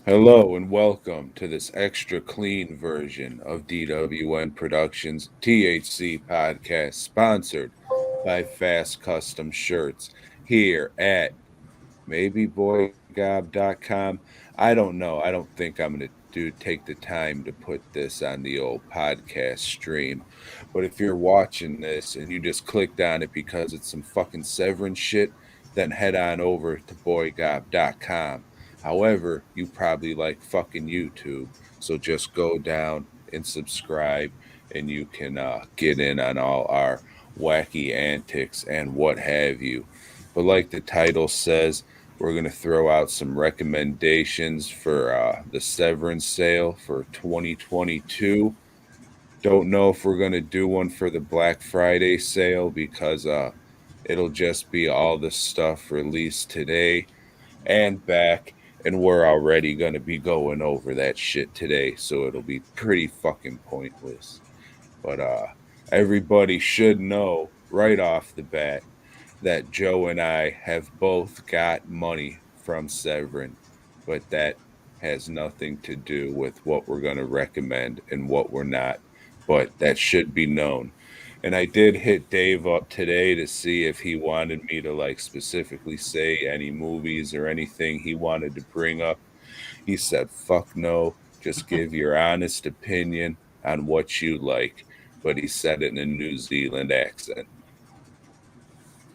Hello and welcome to this extra clean version of DWN Productions THC podcast sponsored by Fast Custom Shirts here at maybe boygob.com. I don't know. I don't think I'm going to take the time to put this on the old podcast stream. But if you're watching this and you just clicked on it because it's some fucking Severin shit, then head on over to boygob.com. However, you probably like fucking YouTube, so just go down and subscribe and you can get in on all our wacky antics and what have you. But like the title says, we're going to throw out some recommendations for the Severance sale for 2022. Don't know if we're going to do one for the Black Friday sale because it'll just be all the stuff released today and back. And we're already going to be going over that shit today. So it'll be pretty fucking pointless. But everybody should know right off the bat that Joe and I have both got money from Severin, but that has nothing to do with what we're going to recommend and what we're not. But that should be known. And I did hit Dave up today to see if he wanted me to like specifically say any movies or anything he wanted to bring up. He said, fuck no, just give your honest opinion on what you like. But he said it in a New Zealand accent.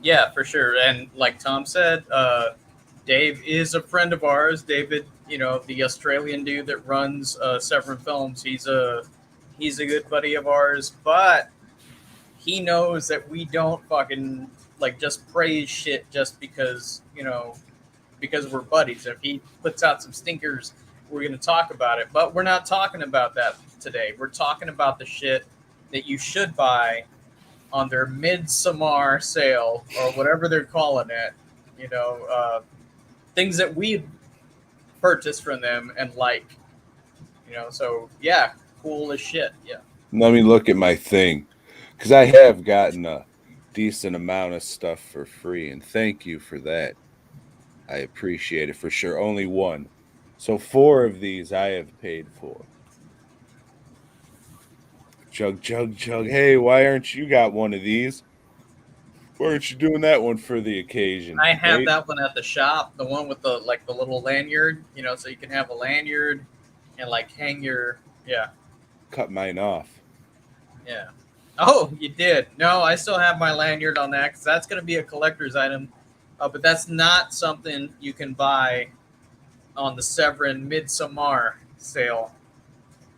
Yeah, for sure. And like Tom said, Dave is a friend of ours. David, the Australian dude that runs Severin Films. He's a good buddy of ours, but he knows that we don't fucking like just praise shit just because we're buddies. If he puts out some stinkers, we're going to talk about it. But we're not talking about that today. We're talking about the shit that you should buy on their midsummer sale or whatever they're calling it. Things that we purchased from them and like. So yeah, cool as shit. Yeah. Let me look at my thing because I have gotten a decent amount of stuff for free, and thank you for that. I appreciate it for sure. Only one. So four of these I have paid for. Chug, chug, chug. Hey, why aren't you got one of these? Why aren't you doing that one for the occasion? I have Wait, that one at the shop, the one with the little lanyard, so you can have a lanyard and like hang your yeah, cut mine off. yeah. Oh, you did. No, I still have my lanyard on that because that's going to be a collector's item. But that's not something you can buy on the Severin Midsummer sale.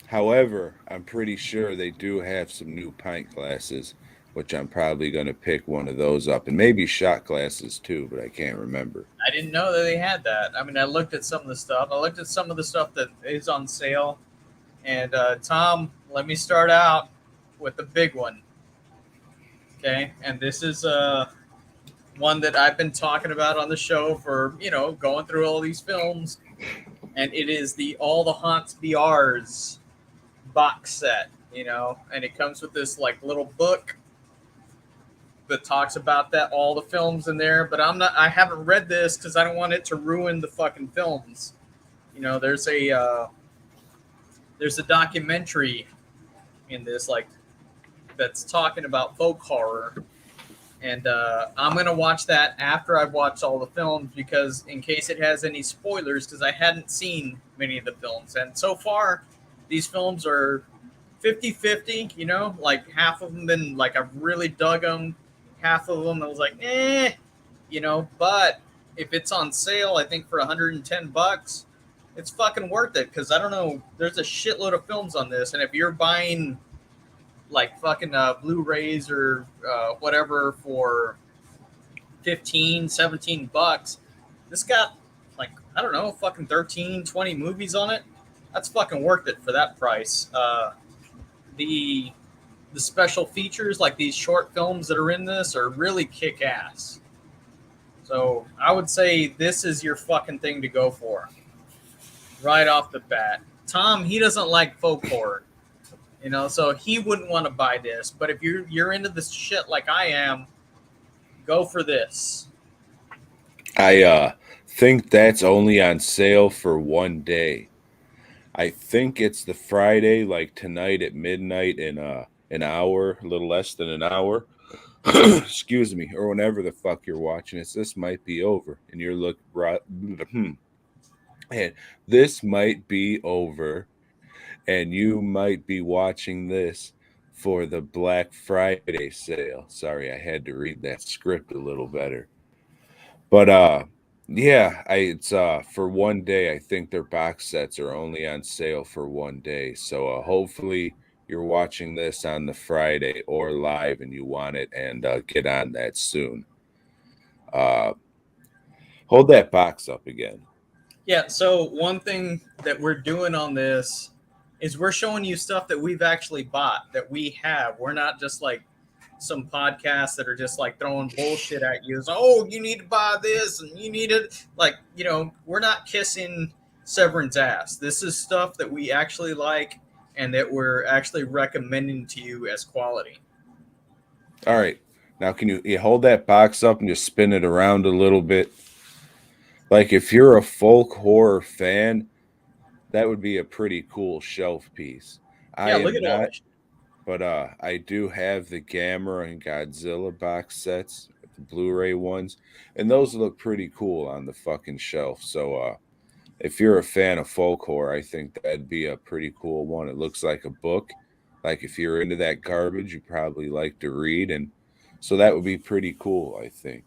However, I'm pretty sure they do have some new pint glasses, which I'm probably going to pick one of those up, and maybe shot glasses too, but I can't remember. I didn't know that they had that. I mean, I looked at some of the stuff. I looked at some of the stuff that is on sale. And Tom, let me start out with the big one. Okay, and this is one that I've been talking about on the show for going through all these films, and it is the All the Haunts BRs box set. And it comes with this like little book that talks about that all the films in there. But I haven't read this because I don't want it to ruin the fucking films. There's a documentary in this like that's talking about folk horror. And I'm going to watch that after I've watched all the films because in case it has any spoilers, because I hadn't seen many of the films. And so far, these films are 50-50, like half of them been like I've really dug them. Half of them I was like, but if it's on sale, I think for 110 bucks, it's fucking worth it because I don't know, there's a shitload of films on this. And if you're buying like fucking Blu-rays or whatever for 15, 17 bucks. This got like, I don't know, fucking 13, 20 movies on it. That's fucking worth it for that price. The special features, like these short films that are in this, are really kick ass. So I would say this is your fucking thing to go for right off the bat. Tom, he doesn't like folk horror. So he wouldn't want to buy this. But if you're into this shit like I am, go for this. I think that's only on sale for one day. I think it's the Friday, like tonight at midnight in an hour, a little less than an hour. Excuse me, or whenever the fuck you're watching this, this might be over, and you're look right, and this might be over, and you might be watching this for the Black Friday sale. Sorry, I had to read that script a little better. But yeah, it's for one day. I think their box sets are only on sale for one day. So hopefully you're watching this on the Friday or live and you want it and get on that soon. Uh hold that box up again. Yeah, so one thing that we're doing on this is we're showing you stuff that we've actually bought, that we have. We're not just like some podcasts that are just like throwing bullshit at you. It's, oh, you need to buy this and you need it. Like, we're not kissing Severin's ass. This is stuff that we actually like and that we're actually recommending to you as quality. All right. Now can you hold that box up and just spin it around a little bit? Like if you're a folk horror fan, that would be a pretty cool shelf piece. I Yeah, look am at all not, this. but I do have the Gamera and Godzilla box sets, the Blu-ray ones, and those look pretty cool on the fucking shelf. So if you're a fan of folk horror, I think that'd be a pretty cool one. It looks like a book. Like if you're into that garbage, you probably like to read, and so that would be pretty cool, I think.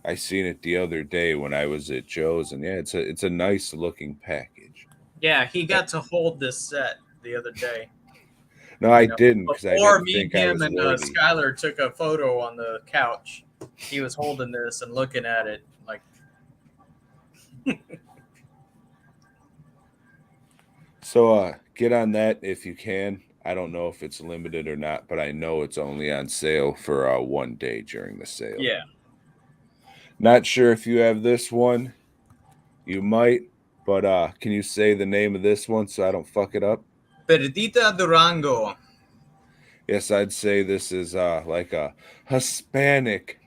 I seen it the other day when I was at Joe's, and yeah, it's a nice looking package. Yeah, he Uh, got to hold this set the other day. No, I didn't because I Before didn't me, think I him, was and worthy. Skylar took a photo on the couch, he was holding this and looking at it like, So get on that if you can. I don't know if it's limited or not, but I know it's only on sale for one day during the sale. yeah. Not sure if you have this one. You might, but can you say the name of this one so I don't fuck it up? Perdita Durango. Yes, I'd say this is like a Hispanic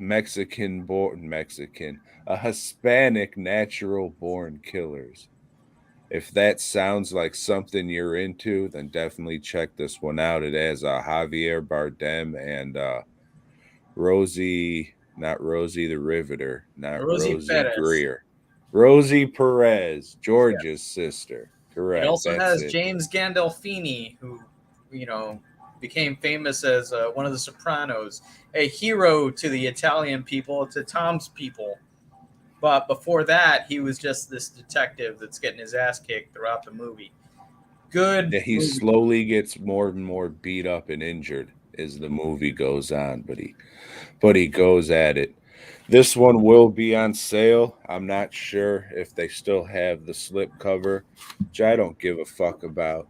a Hispanic natural born killers. If that sounds like something you're into, then definitely check this one out. It has Javier Bardem and Rosie, not Rosie the Riveter, not Rosie Rosie Perez. Greer, Rosie Perez, Yeah. George's sister. It Correct. also That's has it. James Gandolfini, who, you know, became famous as one of the Sopranos, a hero to the Italian people, to Tom's people. But before that, he was just this detective that's getting his ass kicked throughout the movie. Good Yeah, he movie. slowly gets more and more beat up and injured as the movie goes on, but he goes at it. This one will be on sale. I'm not sure if they still have the slip cover, which I don't give a fuck about.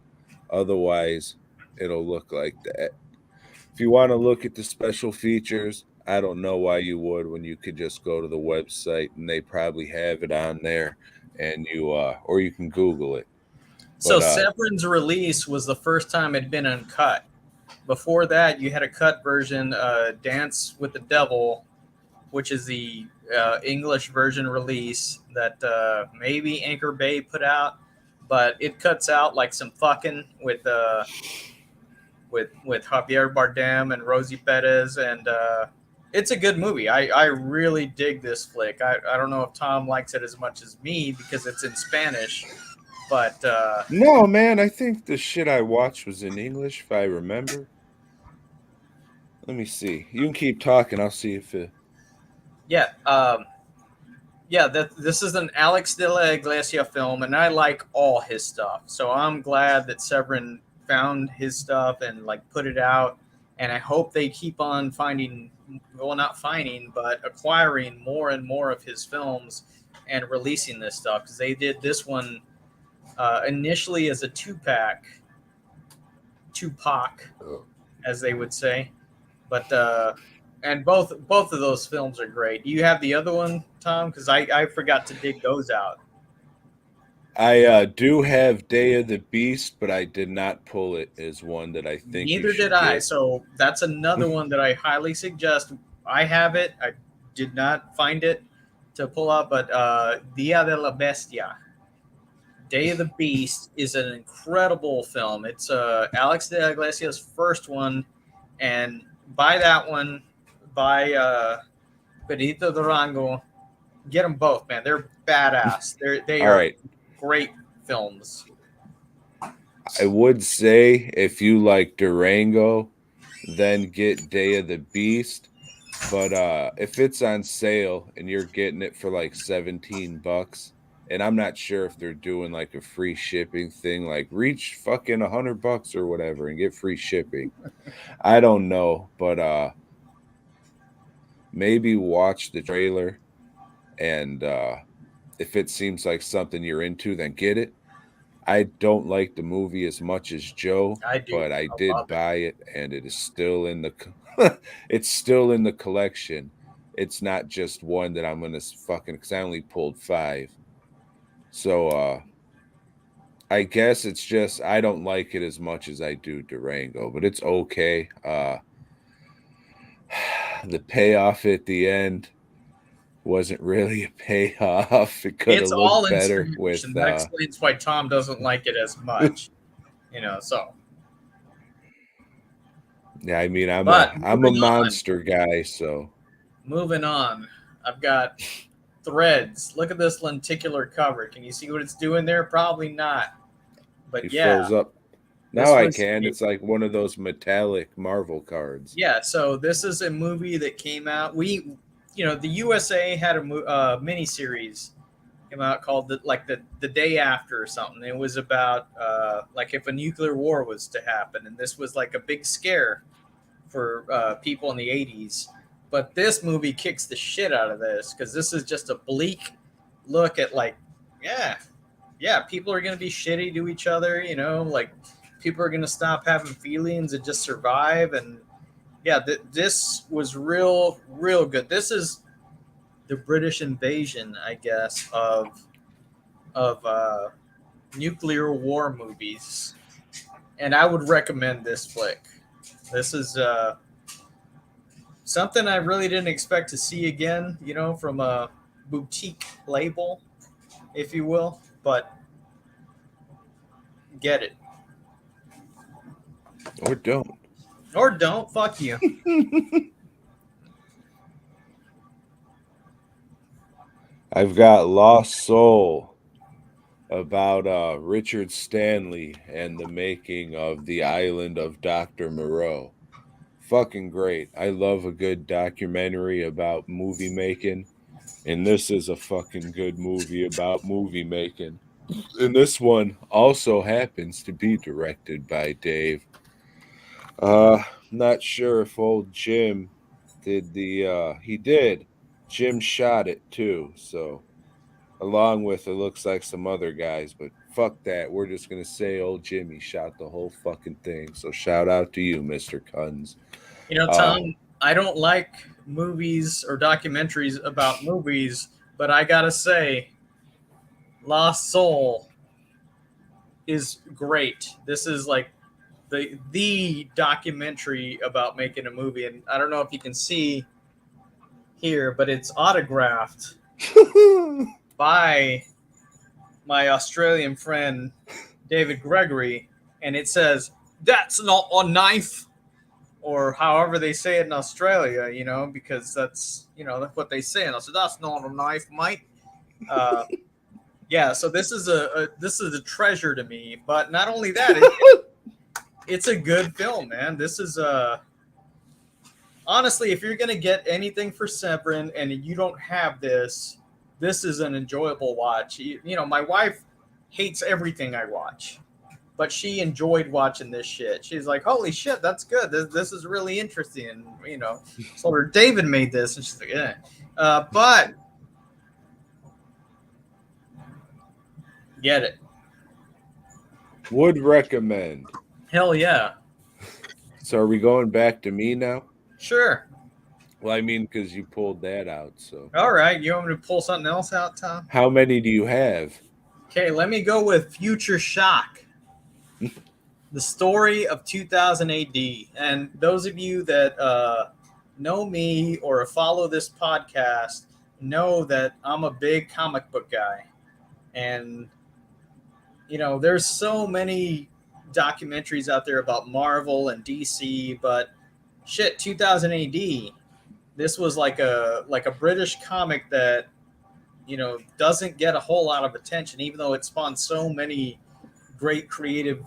Otherwise, it'll look like that. If you want to look at the special features, I don't know why you would when you could just go to the website and they probably have it on there and you or you can Google it. So But Severin's release was the first time it had been uncut. Before that, you had a cut version, Dance with the Devil, which is the English version release that maybe Anchor Bay put out, but it cuts out like some fucking with Javier Bardem and Rosie Perez, and it's a good movie. I really dig this flick. I don't know if Tom likes it as much as me because it's in Spanish, but no, man, I think the shit I watched was in English if I remember. Let me see. You can keep talking. I'll see if it. yeah, yeah, this is an Alex de la Iglesia film, and I like all his stuff. So I'm glad that Severin found his stuff and like put it out. And I hope they keep on finding, well, not finding, but acquiring more and more of his films and releasing this stuff because they did this one initially as a Tupac, as they would say, but and both of those films are great. Do you have the other one, Tom? Because I forgot to dig those out. I do have Day of the Beast, but I did not pull it as one that I think you Neither did should I. get. So that's another one that I highly suggest. I have it. I did not find it, to pull up, but Dia de la Bestia, Day of the Beast, is an incredible film. It's Alex de la Iglesia's first one, and buy that one, buy Perdita Durango. Get them both, man. They're badass. They All are right. great films. I would say if you like Durango, then get Day of the Beast. But if it's on sale and you're getting it for like $17, and I'm not sure if they're doing like a free shipping thing, like reach fucking $100 or whatever and get free shipping. I don't know, but maybe watch the trailer, and if it seems like something you're into, then get it. I don't like the movie as much as Joe, I do. but I I did love it. buy it, and it is still in the it's still in the collection. It's not just one that I'm gonna fucking, because I only pulled 5. So I guess it's just I don't like it as much as I do Durango, but it's okay. The payoff at the end wasn't really a payoff. It could have It's all looked in better slow with motion. That explains why Tom doesn't like it as much. So. yeah, I mean I'm But a monster guy, so moving on. I've got Threads. Look at this lenticular cover. Can you see what it's doing there? Probably not. he But yeah, fills up. this Now I was can. It's like one of those metallic Marvel cards. yeah. So this is a movie that came out. The USA had a mini series came out called the day after or something. It was about like if a nuclear war was to happen, and this was like a big scare for people in the 80s. But this movie kicks the shit out of this because this is just a bleak look at people are going to be shitty to each other, like people are going to stop having feelings and just survive. And this was real good. This is the British invasion, I guess, of nuclear war movies. And I would recommend this flick. This is something I really didn't expect to see again, from a boutique label, if you will. But get it. Or don't. Or don't. Fuck you. I've got Lost Soul, about Richard Stanley and the making of The Island of Dr. Moreau. Fucking great. I love a good documentary about movie making, and this is a fucking good movie about movie making. And this one also happens to be directed by Dave. Not sure if old Jim did he did. Jim shot it too, so along with it looks like some other guys, but fuck that. We're just gonna say old Jimmy shot the whole fucking thing. So shout out to you, Mr. Kunz. Tom, I don't like movies or documentaries about movies, but I gotta say, Lost Soul is great. This is like the documentary about making a movie, and I don't know if you can see here, but it's autographed by my Australian friend David Gregory, and it says, "That's not a knife," or however they say it in Australia, because that's what they say. And I said, "That's not a knife, mate." So this is a treasure to me. But not only that, it's a good film, man. This is honestly, if you're gonna get anything for Severin and you don't have this is an enjoyable watch. My wife hates everything I watch, but she enjoyed watching this shit. She's like, "Holy shit, that's good. This is really interesting." And told her David made this, and she's like, "Yeah," but get it. Would recommend. Hell yeah. So are we going back to me now? Sure. Well, I mean, because you pulled that out. So All right. You want me to pull something else out, Tom? how many do you have? Okay, let me go with Future Shock. The story of 2000 AD. And those of you that know me or follow this podcast know that I'm a big comic book guy, and there's so many documentaries out there about Marvel and DC, but shit, 2000 AD, this was like a British comic that doesn't get a whole lot of attention, even though it spawned so many great creative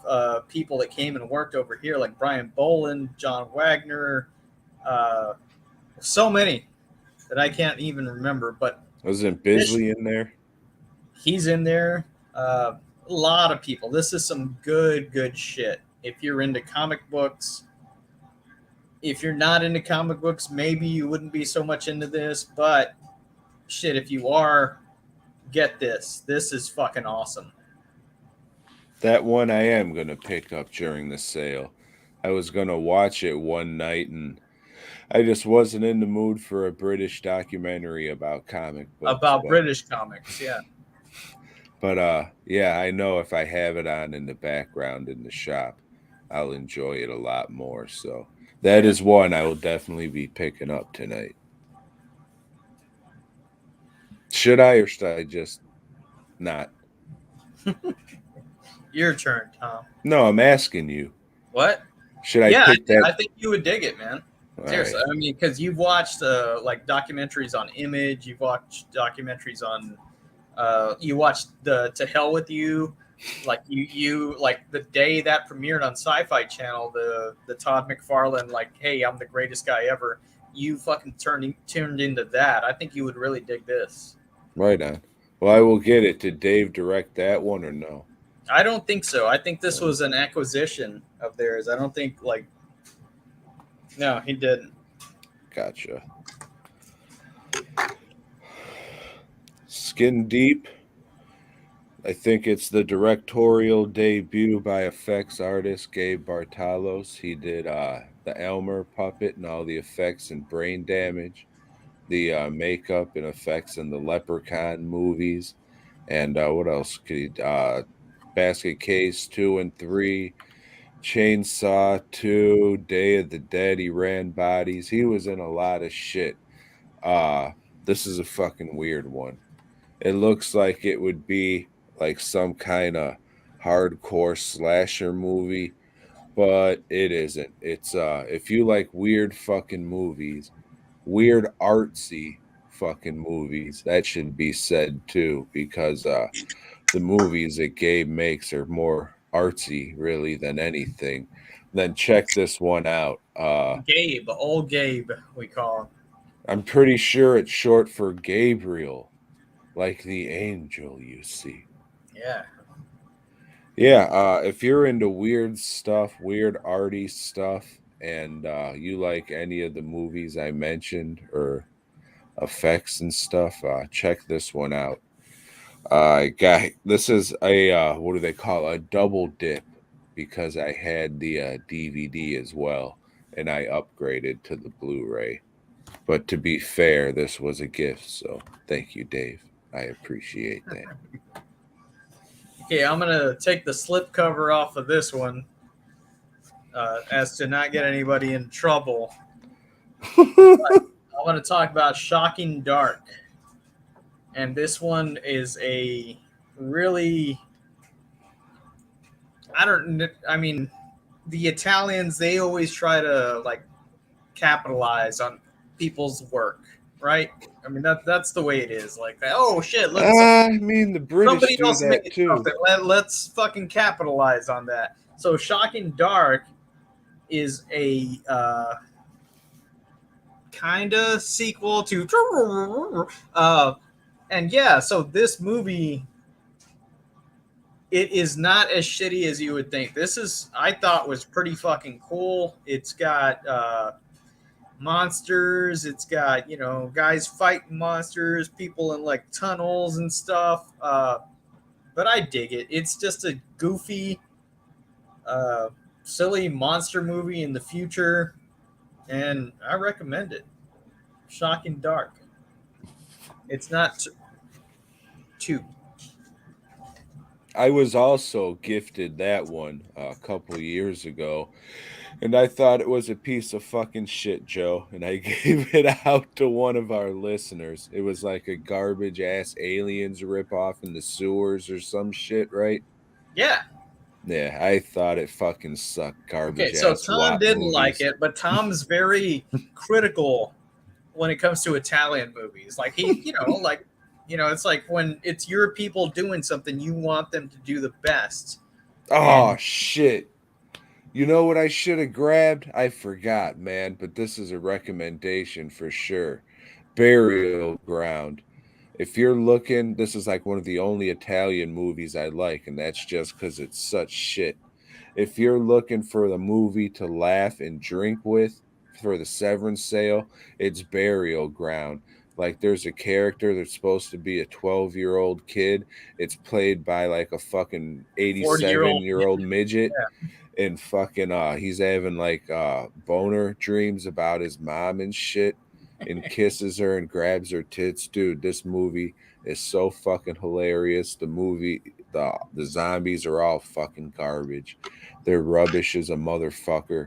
people that came and worked over here, like Brian Boland, John Wagner, uh, so many that I can't even remember. But Wasn't this, Bisley in there? he's in there. A lot of people. This is some good shit. If you're into comic books, if you're not into comic books, maybe you wouldn't be so much into this. But shit, if you are, get this. This is fucking awesome. That one I am going to pick up during the sale. I was going to watch it one night and I just wasn't in the mood for a British documentary about comic books. About British comics, yeah. But yeah, I know if I have it on in the background in the shop, I'll enjoy it a lot more. So that is one I will definitely be picking up tonight. Should I or should I just not? Your turn, Tom. No, I'm asking you. What? Should I Yeah, pick that? I think you would dig it, man. All Seriously, right. I mean, because you've watched like documentaries on Image, you've watched documentaries on, you watched the To Hell with You, like you like the day that premiered on Sci-Fi Channel, the Todd McFarlane, like, hey, I'm the greatest guy ever. You fucking turned into that. I think you would really dig this. Right on. Well, I will get it. Did Dave direct that one or no? I don't think so. I think this was an acquisition of theirs. I don't think no, he didn't. Gotcha. Skin Deep. I think it's the directorial debut by effects artist Gabe Bartalos. He did the Elmer puppet and all the effects and brain damage, the makeup and effects in the Leprechaun movies, and what else could he? Basket Case 2 and 3, Chainsaw 2, Day of the Dead. He ran bodies. He was in a lot of shit. Uh, this is a fucking weird one. It looks like it would be like some kind of hardcore slasher movie, but it isn't. It's if you like weird fucking movies, weird artsy fucking movies, that should be said too, because the movies that Gabe makes are more artsy really than anything. Then check this one out. Gabe, old Gabe, we call him. I'm pretty sure it's short for Gabriel, like the angel you see. Yeah. Yeah, if you're into weird stuff, weird arty stuff, and you like any of the movies I mentioned or effects and stuff, check this one out. This is a what do they call a double dip because I had the DVD as well, and I upgraded to the Blu-ray. But to be fair, this was a gift, so thank you, Dave. I appreciate that. Okay, I'm gonna take the slip cover off of this one, as to not get anybody in trouble. I want to talk about Shocking Dark, and this one is a really, I mean, the Italians, they always try to like capitalize on people's work, right? I mean, that's the way it is. Like, oh shit, look, I mean, the British somebody do else that made too. something. Let's fucking capitalize on that. So, Shocking Dark is a kind of sequel to, and yeah. So this movie, it is not as shitty as you would think. This is, I thought, was pretty fucking cool. It's got monsters. It's got guys fighting monsters, people in like tunnels and stuff. But I dig it. It's just a goofy, uh, silly monster movie in the future, and I recommend it. Shocking Dark. It's not too. I was also gifted that one a couple years ago, and I thought it was a piece of fucking shit, Joe. And I gave it out to one of our listeners. It was like a garbage ass aliens ripoff in the sewers or some shit, right? Yeah. Yeah, I thought it fucking sucked. Okay, Garbage so ass Tom WAP didn't like movies. it, but Tom's very critical when it comes to Italian movies. Like it's like when it's your people doing something, you want them to do the best. Oh And shit. You know what I should have grabbed? I forgot, man, but this is a recommendation for sure. Burial Ground. If you're looking, this is like one of the only Italian movies I like, and that's just because it's such shit. If you're looking for the movie to laugh and drink with for the Severin sale, it's Burial Ground. Like there's a character that's supposed to be a 12-year-old kid. It's played by like a fucking 40-year-old, 87-year-old midget, yeah. and fucking he's having like boner dreams about his mom and shit, and kisses her and grabs her tits. Dude, this movie is so fucking hilarious. The zombies are all fucking garbage. They're rubbish as a motherfucker.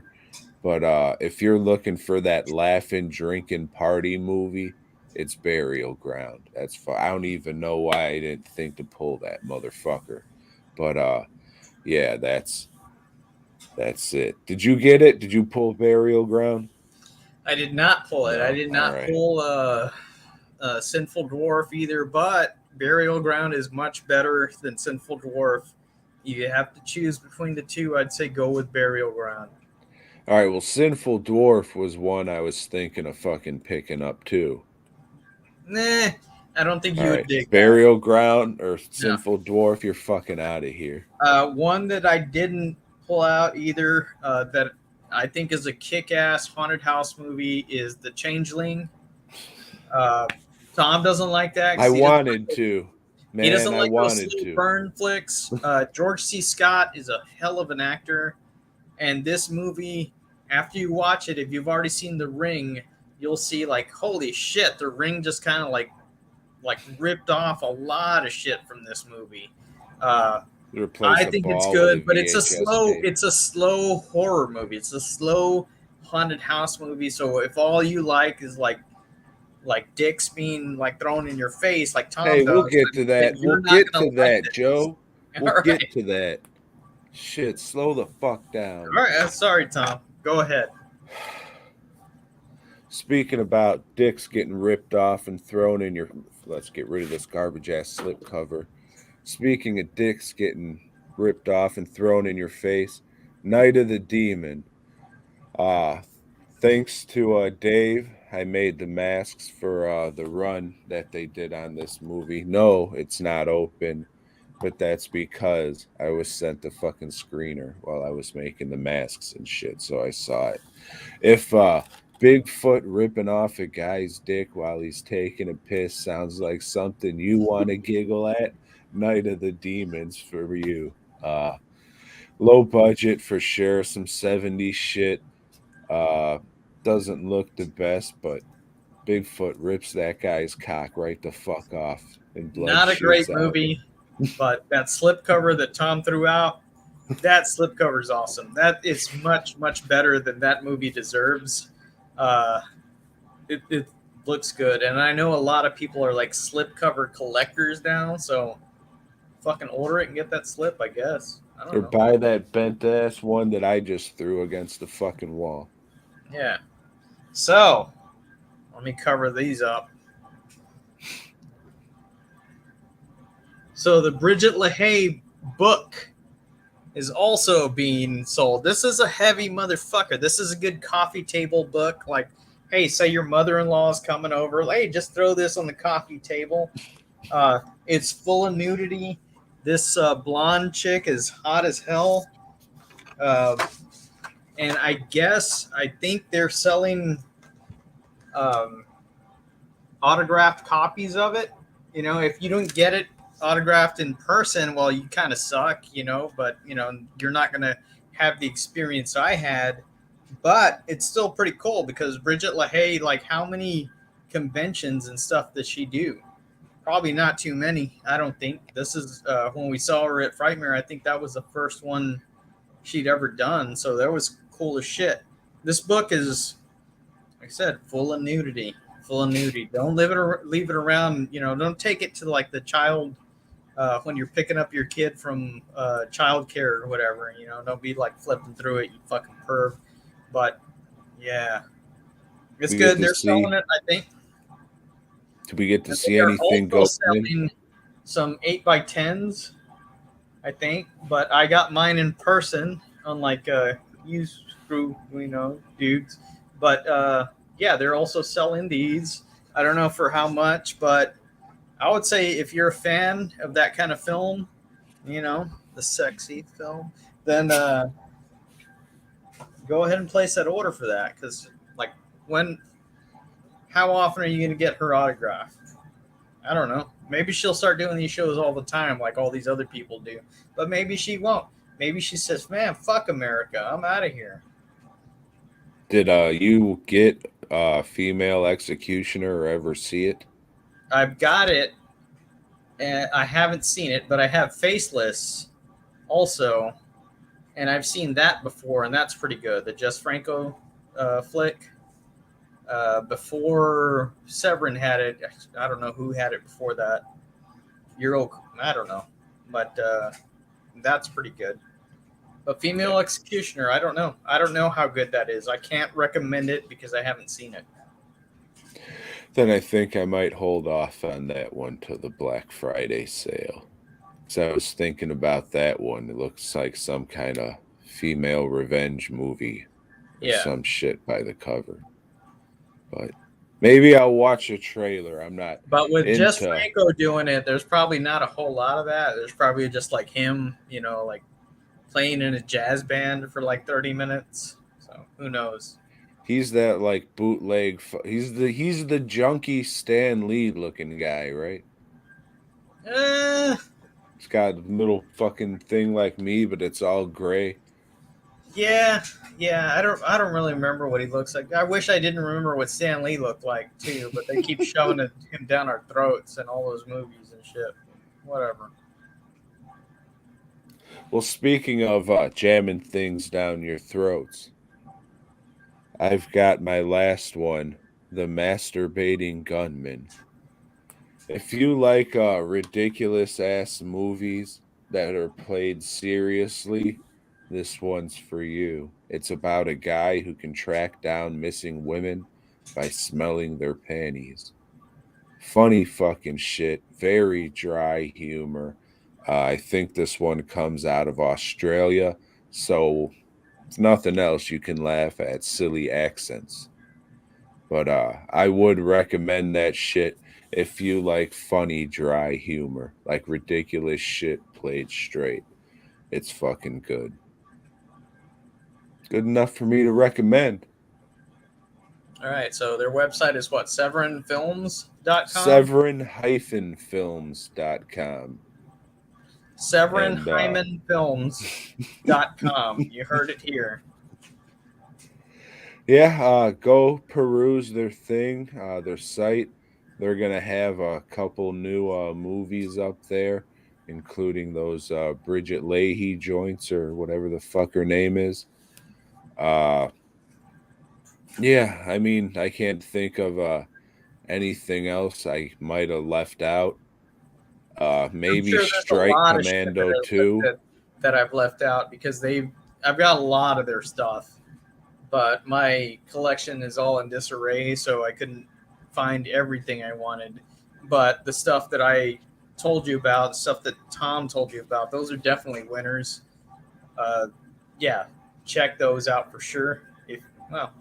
But if you're looking for that laughing, drinking party movie, it's Burial Ground. I don't even know why I didn't think to pull that motherfucker. But yeah, that's it. Did you get it? Did you pull Burial Ground? I did not pull it. I No. did All not right. pull Sinful Dwarf either, but Burial Ground is much better than Sinful Dwarf. You have to choose between the two. I'd say go with Burial Ground. All right. Well, Sinful Dwarf was one I was thinking of fucking picking up too. Nah, I don't think All you would right. dig that. Burial Ground or No. Sinful Dwarf, you're fucking out of here. One that I didn't pull out either that I think is a kick-ass haunted house movie is The Changeling. Uh, Tom doesn't like that I because wanted to. he Man, doesn't I like those wanted slow to. burn flicks. George C. Scott is a hell of an actor, and this movie, after you watch it, if you've already seen The Ring, you'll see like holy shit, The Ring just kind of like ripped off a lot of shit from this movie. Uh, Replace I a think it's ball with a good, but VHS tape. it's a slow horror movie. It's a slow haunted house movie. So if all you like is like dicks being like thrown in your face like Tom Hey, we'll does, get to then that. We'll you're not get gonna to like that, this. Joe. All We'll get right. to that. Shit, slow the fuck down. All right. Sorry, Tom. Go ahead. Speaking about dicks getting ripped off and thrown in your. Let's get rid of this garbage ass slip cover. Speaking of dicks getting ripped off and thrown in your face, Night of the Demon. Uh, Thanks to Dave, I made the masks for the run that they did on this movie. No, it's not open, but that's because I was sent the fucking screener while I was making the masks and shit, so I saw it. If Bigfoot ripping off a guy's dick while he's taking a piss sounds like something you want to giggle at, Night of the Demons for you. Low budget for sure, some 70s shit. Uh, doesn't look the best, but Bigfoot rips that guy's cock right the fuck off and blood Not a shoots great out. movie, but that slipcover that Tom threw out, that slipcover is awesome. That is much better than that movie deserves. Uh, it looks good, and I know a lot of people are like slipcover collectors now, so fucking order it and get that slip. I guess I don't Or know. buy that bent ass one that I just threw against the fucking wall. Yeah. So let me cover these up. So the Brigitte Lahaie book is also being sold. This is a heavy motherfucker. This is a good coffee table book. Like, hey, say your mother-in-law is coming over. Hey, just throw this on the coffee table. It's full of nudity. This blonde chick is hot as hell. And I think they're selling um, autographed copies of it. You know, if you don't get it autographed in person, well, you kind of suck, you know, but, you know, you're not going to have the experience I had. But it's still pretty cool because Brigitte Lahaie, like, how many conventions and stuff does she do? Probably not too many. I don't think this is when we saw her at Frightmare. I think that was the first one she'd ever done. So that was cool as shit. This book is, like I said, full of nudity. Full of nudity. Don't leave it around. You know, don't take it to like the child when you're picking up your kid from child care or whatever. You know, don't be like flipping through it, you fucking perv. But yeah, it's We get good. to They're see. selling it, I think. Do we get to And see they are anything also go in? selling some 8x10s, I think. But I got mine in person, unlike you screw, dudes. But yeah, they're also selling these. I don't know for how much, but I would say if you're a fan of that kind of film, the sexy film, then go ahead and place that order for that. Because, like, how often are you going to get her autograph? I don't know. Maybe she'll start doing these shows all the time, like all these other people do. But maybe she won't. Maybe she says, "Man, fuck America. I'm out of here." Did you get female executioner or ever see it? I've got it, and I haven't seen it, but I have Faceless also, and I've seen that before, and that's pretty good. The Jess Franco flick. Before Severin had it, I don't know who had it before that. I don't know, but that's pretty good. But Female Yeah. Executioner, I don't know. I don't know how good that is. I can't recommend it because I haven't seen it. Then I think I might hold off on that one till the Black Friday sale. So I was thinking about that one. It looks like some kind of female revenge movie or Yeah, some shit by the cover. But maybe I'll watch a trailer. I'm not but with Jess into. Franco doing it, there's probably not a whole lot of that. There's probably just like him, like playing in a jazz band for like 30 minutes. So who knows? He's that like bootleg. He's the junkie Stan Lee looking guy, right? Uh, He's got a little fucking thing like me, but it's all gray. Yeah, yeah. I don't really remember what he looks like. I wish I didn't remember what Stan Lee looked like too, but they keep shoving him down our throats in all those movies and shit. Whatever. Well, speaking of jamming things down your throats, I've got my last one, The Masturbating Gunman. If you like ridiculous ass movies that are played seriously, this one's for you. It's about a guy who can track down missing women by smelling their panties. Funny fucking shit, very dry humor. I think this one comes out of Australia, so if nothing else, you can laugh at silly accents. But I would recommend that shit if you like funny, dry humor, like ridiculous shit played straight. It's fucking good. Good enough for me to recommend. All right. So their website is what? SeverinFilms.com? Severin-films.com. And SeverinHymanFilms.com. You heard it here. yeah, go peruse their thing, their site. They're gonna have a couple new movies up there, including those Brigitte Lahaie joints or whatever the fuck her name is. Uh, yeah, I mean, I can't think of anything else I might have left out. I'm Maybe sure there's a Strike lot of shit Commando 2. that I've left out because I've got a lot of their stuff, but my collection is all in disarray, so I couldn't find everything I wanted. But the stuff that I told you about, the stuff that Tom told you about, those are definitely winners. Uh, yeah, check those out for sure. Well,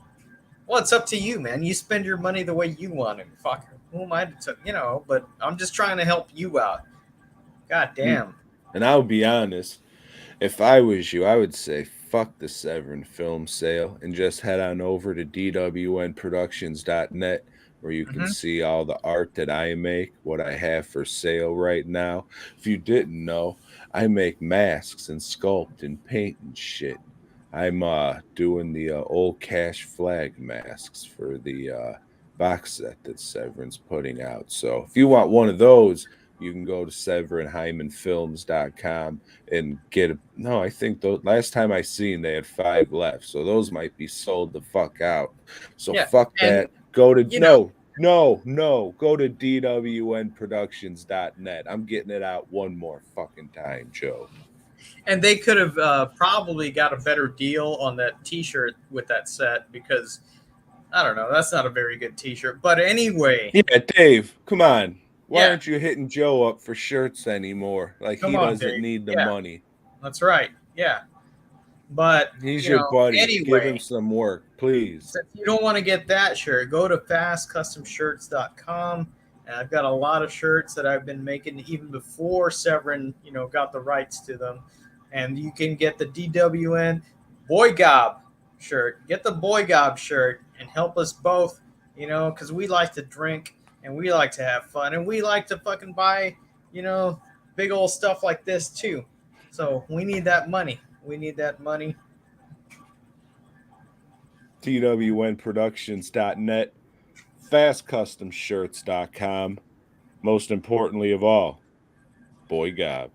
it's up to you, man. You spend your money the way you want it. Fuck, who am I to, but I'm just trying to help you out. God damn. And I'll be honest, if I was you, I would say fuck the Severin Film sale and just head on over to dwnproductions.net where you can Hmm. see all the art that I make, what I have for sale right now. If you didn't know, I make masks and sculpt and paint and shit. I'm doing the old cash flag masks for the box set that Severin's putting out. So if you want one of those, you can go to SeverinFilms.com and get a. No, I think the last time I seen they had 5 left, so those might be sold the fuck out. So Yeah, fuck and that. Go to you know, no. Go to dwnproductions.net. I'm getting it out one more fucking time, Joe. and they could have probably got a better deal on that T-shirt with that set because I don't know, that's not a very good T-shirt. But anyway, Yeah, Dave, come on. Why yeah, aren't you hitting Joe up for shirts anymore? Like come he on, doesn't Dave. need the Yeah, money. that's right. Yeah, but He's your buddy. Give him anyway, some work, please. since you don't want to get that shirt, go to fastcustomshirts.com. And I've got a lot of shirts that I've been making even before Severin, got the rights to them. And you can get the DWN BOYGOB shirt. Get the BOYGOB shirt and help us both, because we like to drink and we like to have fun and we like to fucking buy, big old stuff like this too. So we need that money. We need that money. TWNproductions.net, fastcustomshirts.com. Most importantly of all, Boy Gob.